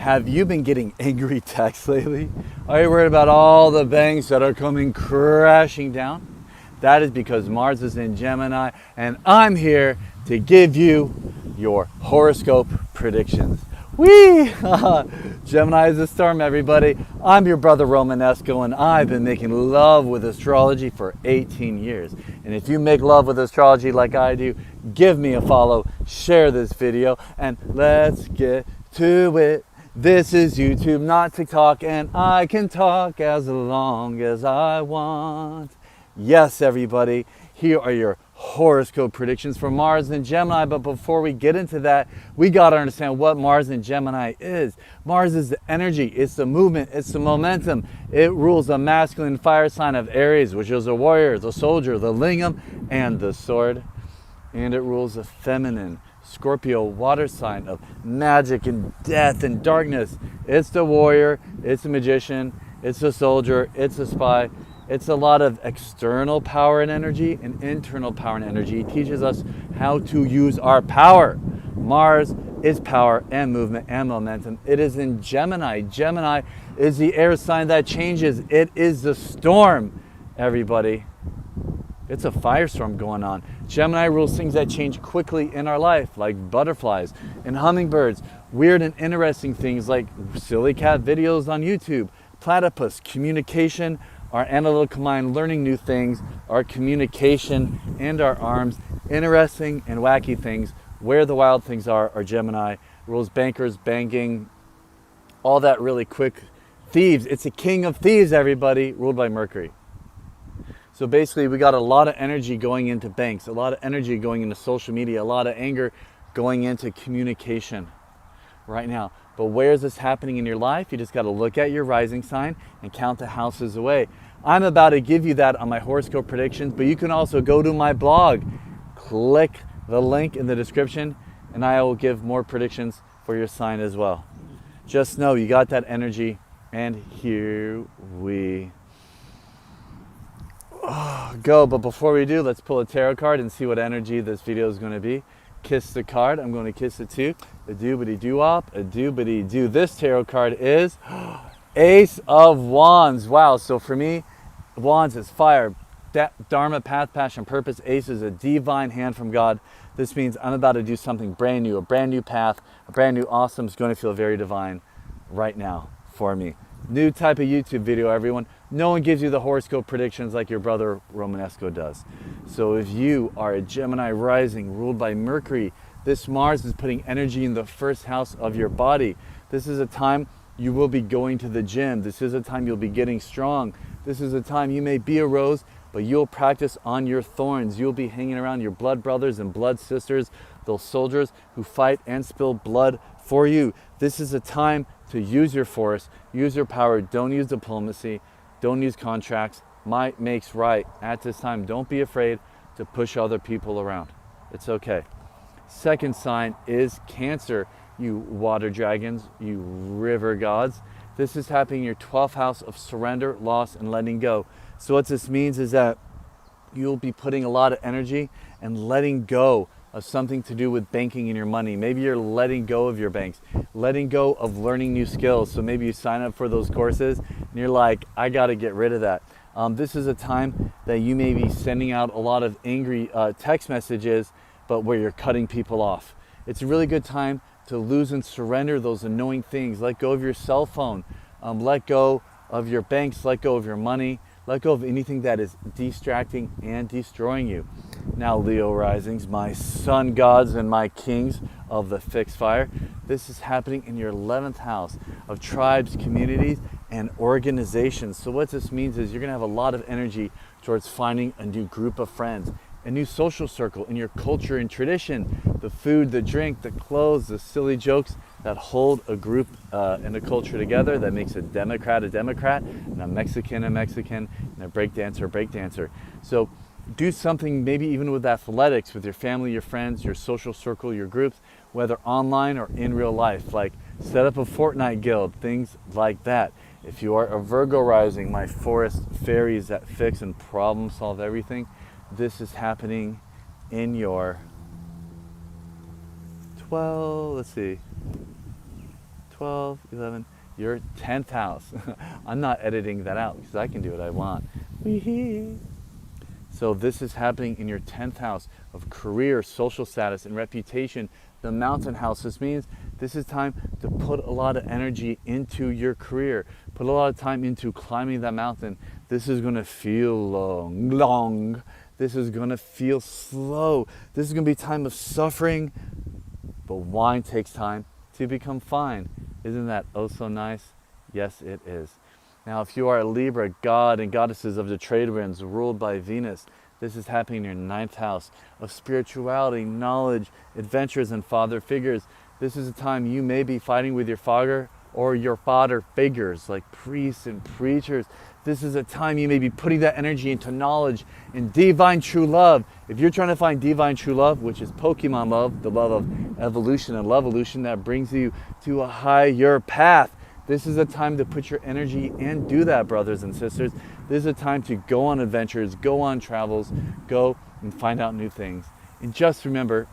Have you been getting angry texts lately? Are you worried about all the banks that are coming crashing down? That is because Mars is in Gemini, and I'm here to give you your horoscope predictions. Whee! Gemini is a storm, everybody. I'm your brother Romanesco, and I've been making love with astrology for 18 years. And if you make love with astrology like I do, give me a follow, share this video, and let's get to it. This is YouTube, not TikTok, and I can talk as long as I want. Yes, everybody, here are your horoscope predictions for Mars and Gemini. But before we get into that, we got to understand what Mars and Gemini is. Mars is the energy, it's the movement, it's the momentum. It rules the masculine fire sign of Aries, which is the warrior, the soldier, the lingam, and the sword. And it rules the feminine Scorpio water sign of magic and death and darkness. It's the warrior, it's the magician, it's the soldier, it's the spy. It's a lot of external power and energy and internal power and energy. It teaches us how to use our power. Mars is power and movement and momentum. It is in Gemini. Gemini is the air sign that changes. It is the storm, everybody. It's a firestorm going on. Gemini rules things that change quickly in our life, like butterflies and hummingbirds, weird and interesting things like silly cat videos on YouTube, platypus, communication, our analytical mind learning new things, our communication and our arms, interesting and wacky things. Where the wild things are Gemini. Rules bankers, banking, all that really quick. Thieves, it's a king of thieves, everybody, ruled by Mercury. So basically, we got a lot of energy going into banks, a lot of energy going into social media, a lot of anger going into communication right now. But where is this happening in your life? You just got to look at your rising sign and count the houses away. I'm about to give you that on my horoscope predictions, but you can also go to my blog, click the link in the description, and I will give more predictions for your sign as well. Just know you got that energy, and here we go. But before we do, let's pull a tarot card and see what energy this video is going to be. Kiss the card. I'm going to kiss it too. A doobity-doo-wop, a doobity-doo. This tarot card is Ace of Wands. Wow. So for me, Wands is fire, dharma, path, passion, purpose. Ace is a divine hand from God. This means I'm about to do something brand new, a brand new path, a brand new awesome. It's going to feel very divine right now for me. New type of YouTube video, everyone. No one gives you the horoscope predictions like your brother Romanesco does. So if you are a Gemini rising ruled by Mercury, this Mars is putting energy in the first house of your body. This is a time you will be going to the gym. This is a time you'll be getting strong. This is a time you may be a rose, but you'll practice on your thorns. You'll be hanging around your blood brothers and blood sisters, those soldiers who fight and spill blood for you. This is a time to use your force, use your power. Don't use diplomacy, don't use contracts. Might makes right. At this time, don't be afraid to push other people around. It's okay. Second sign is Cancer, you water dragons, you river gods. This is happening in your 12th house of surrender, loss, and letting go. So what this means is that you'll be putting a lot of energy and letting go of something to do with banking and your money. Maybe you're letting go of your banks, letting go of learning new skills. So maybe you sign up for those courses and you're like, I got to get rid of that. This is a time that you may be sending out a lot of angry text messages, but where you're cutting people off. It's a really good time to lose and surrender those annoying things. Let go of your cell phone, let go of your banks, let go of your money, let go of anything that is distracting and destroying you. Now, Leo risings, my sun gods and my kings of the fixed fire. This is happening in your 11th house of tribes, communities, and organizations. So what this means is you're going to have a lot of energy towards finding a new group of friends, a new social circle in your culture and tradition, the food, the drink, the clothes, the silly jokes that hold a group and a culture together, that makes a Democrat, and a Mexican, and a breakdancer. So do something maybe even with athletics, with your family, your friends, your social circle, your groups, whether online or in real life, like set up a Fortnite guild, things like that. If you are a Virgo rising, my forest fairies that fix and problem solve everything, this is happening in your 12th 12, 11, your 10th house. I'm not editing that out because I can do what I want. Wee-hee. So this is happening in your 10th house of career, social status, and reputation. The mountain house. This means this is time to put a lot of energy into your career. Put a lot of time into climbing that mountain. This is going to feel long. This is going to feel slow. This is going to be time of suffering. But wine takes time to become fine. Isn't that oh so nice? Yes, it is. Now, if you are a Libra, god and goddesses of the trade winds, ruled by Venus, this is happening in your 9th house of spirituality, knowledge, adventures, and father figures. This is a time you may be fighting with your father or your father figures, like priests and preachers. This is a time you may be putting that energy into knowledge and divine true love. If you're trying to find divine true love, which is Pokemon love, the love of evolution and love-evolution that brings you to a higher path, this is a time to put your energy and do that, brothers and sisters. This is a time to go on adventures, go on travels, go and find out new things. And just remember,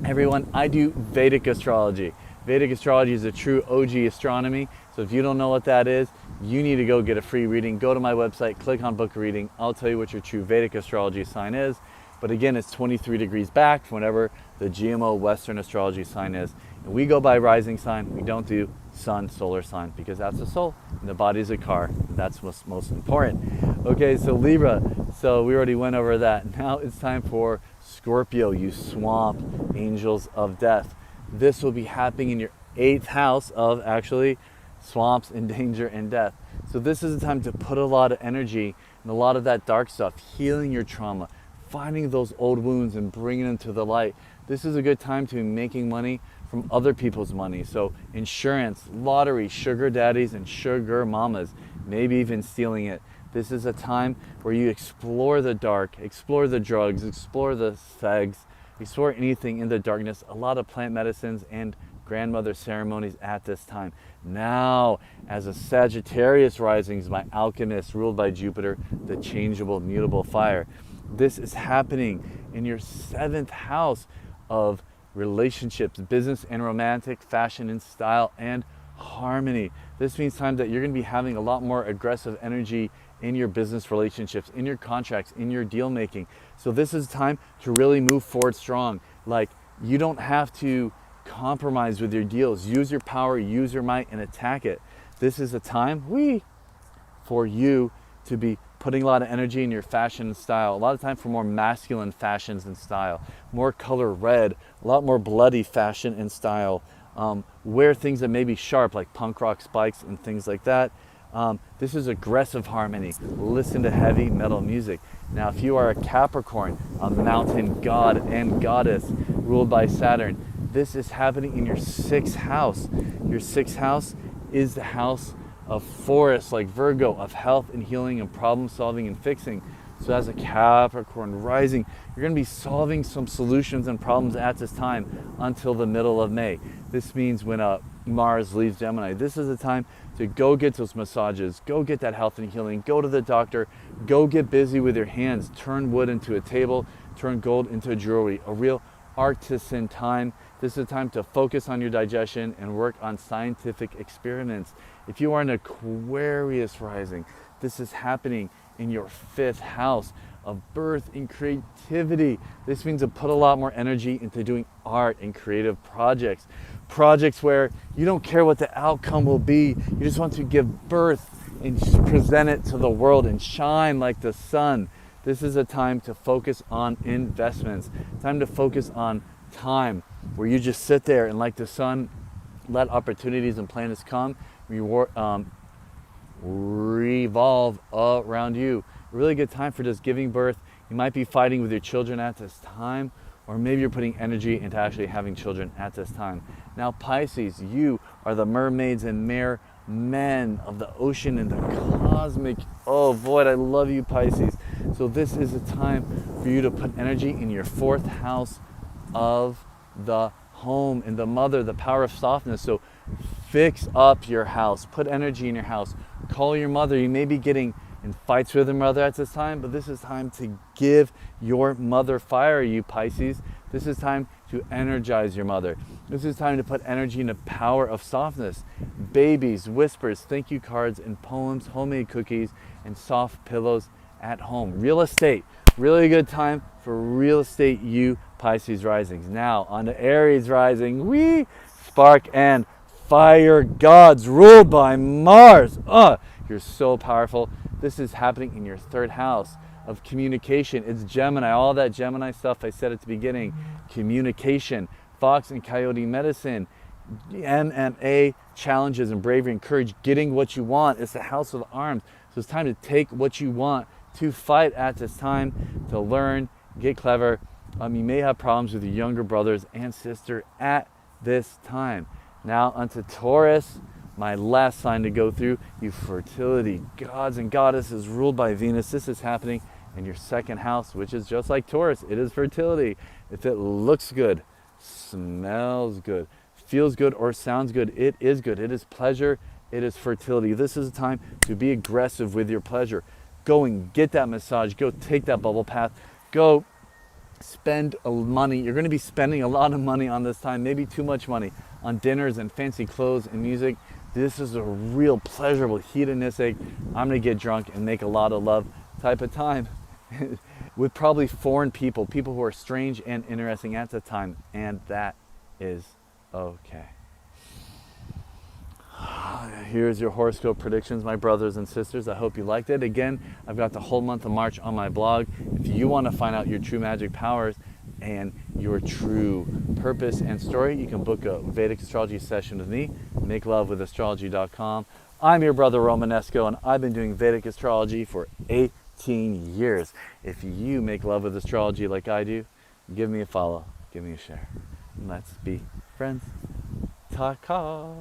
everyone, I do Vedic astrology. Vedic astrology is a true OG astronomy. So if you don't know what that is, you need to go get a free reading. Go to my website, click on book a reading. I'll tell you what your true Vedic astrology sign is. But again, it's 23 degrees back from whatever the GMO Western astrology sign is. And we go by rising sign. We don't do sun, solar sign, because that's the soul and the body is a car. That's what's most important. Okay, so Libra. So we already went over that. Now it's time for Scorpio, you swamp angels of death. This will be happening in your 8th house of actually swamps and danger and death. So this is a time to put a lot of energy and a lot of that dark stuff, healing your trauma, finding those old wounds and bringing them to the light. This is a good time to be making money from other people's money. So insurance, lottery, sugar daddies, and sugar mamas, maybe even stealing it. This is a time where you explore the dark, explore the drugs, explore the sex, explore anything in the darkness. A lot of plant medicines and grandmother ceremonies at this time. Now, as a Sagittarius rising, my alchemist ruled by Jupiter, the changeable, mutable fire. This is happening in your 7th house of relationships, business and romantic, fashion and style, and harmony. This means time that you're going to be having a lot more aggressive energy in your business relationships, in your contracts, in your deal making. So this is time to really move forward strong. Like, you don't have to compromise with your deals. Use your power, use your might, and attack it. This is a time for you to be putting a lot of energy in your fashion and style. A lot of time for more masculine fashions and style. More color red, a lot more bloody fashion and style. Wear things that may be sharp, like punk rock spikes and things like that. This is aggressive harmony. Listen to heavy metal music. Now, if you are a Capricorn, a mountain god and goddess ruled by Saturn, this is happening in your 6th house. Your 6th house is the house of forests, like Virgo, of health and healing and problem solving and fixing. So as a Capricorn rising, you're going to be solving some solutions and problems at this time until the middle of May. This means when Mars leaves Gemini, this is the time to go get those massages, go get that health and healing, go to the doctor, go get busy with your hands, turn wood into a table, turn gold into jewelry, a real artisan time. This is a time to focus on your digestion and work on scientific experiments. If you are an Aquarius rising, this is happening in your 5th house of birth and creativity. This means to put a lot more energy into doing art and creative projects. Projects where you don't care what the outcome will be. You just want to give birth and present it to the world and shine like the sun. This is a time to focus on investments. Time to focus on time, where you just sit there and like the sun, let opportunities and planets come, revolve around you. A really good time for just giving birth. You might be fighting with your children at this time, or maybe you're putting energy into actually having children at this time. Now, Pisces, you are the mermaids and mermen of the ocean and the cosmic. Oh boy, I love you, Pisces. So this is a time for you to put energy in your 4th house of the home and the mother, the power of softness. So fix up your house, put energy in your house, call your mother. You may be getting in fights with your mother at this time, but this is time to give your mother fire, you Pisces. This is time to energize your mother. This is time to put energy in the power of softness. Babies, whispers, thank you cards, and poems, homemade cookies, and soft pillows at home. Real estate, really good time for real estate, you Pisces risings. Now on to Aries rising. We spark and fire gods ruled by Mars. You're so powerful. This is happening in your third house of communication. It's Gemini, all that Gemini stuff I said at the beginning. Communication, fox and coyote medicine, MMA, challenges and bravery and courage, getting what you want. It's the house of arms. So it's time to take what you want, to fight at this time, to learn, get clever. You may have problems with your younger brothers and sister at this time. Now onto Taurus, my last sign to go through. You fertility, gods and goddesses ruled by Venus. This is happening in your second house, which is just like Taurus. It is fertility. If it looks good, smells good, feels good, or sounds good, it is good. It is pleasure. It is fertility. This is a time to be aggressive with your pleasure. Go and get that massage. Go take that bubble bath. Go spend money. You're going to be spending a lot of money on this time, maybe too much money, on dinners and fancy clothes and music. This is a real pleasurable, hedonistic, I'm going to get drunk and make a lot of love type of time with probably foreign people who are strange and interesting at the time, and that is okay. Here's your horoscope predictions, my brothers and sisters. I hope you liked it. Again, I've got the whole month of March on my blog. If you want to find out your true magic powers and your true purpose and story, you can book a Vedic astrology session with me, makelovewithastrology.com. I'm your brother Romanesco, and I've been doing Vedic astrology for 18 years. If you make love with astrology like I do, give me a follow, give me a share. Let's be friends. Ta-ka.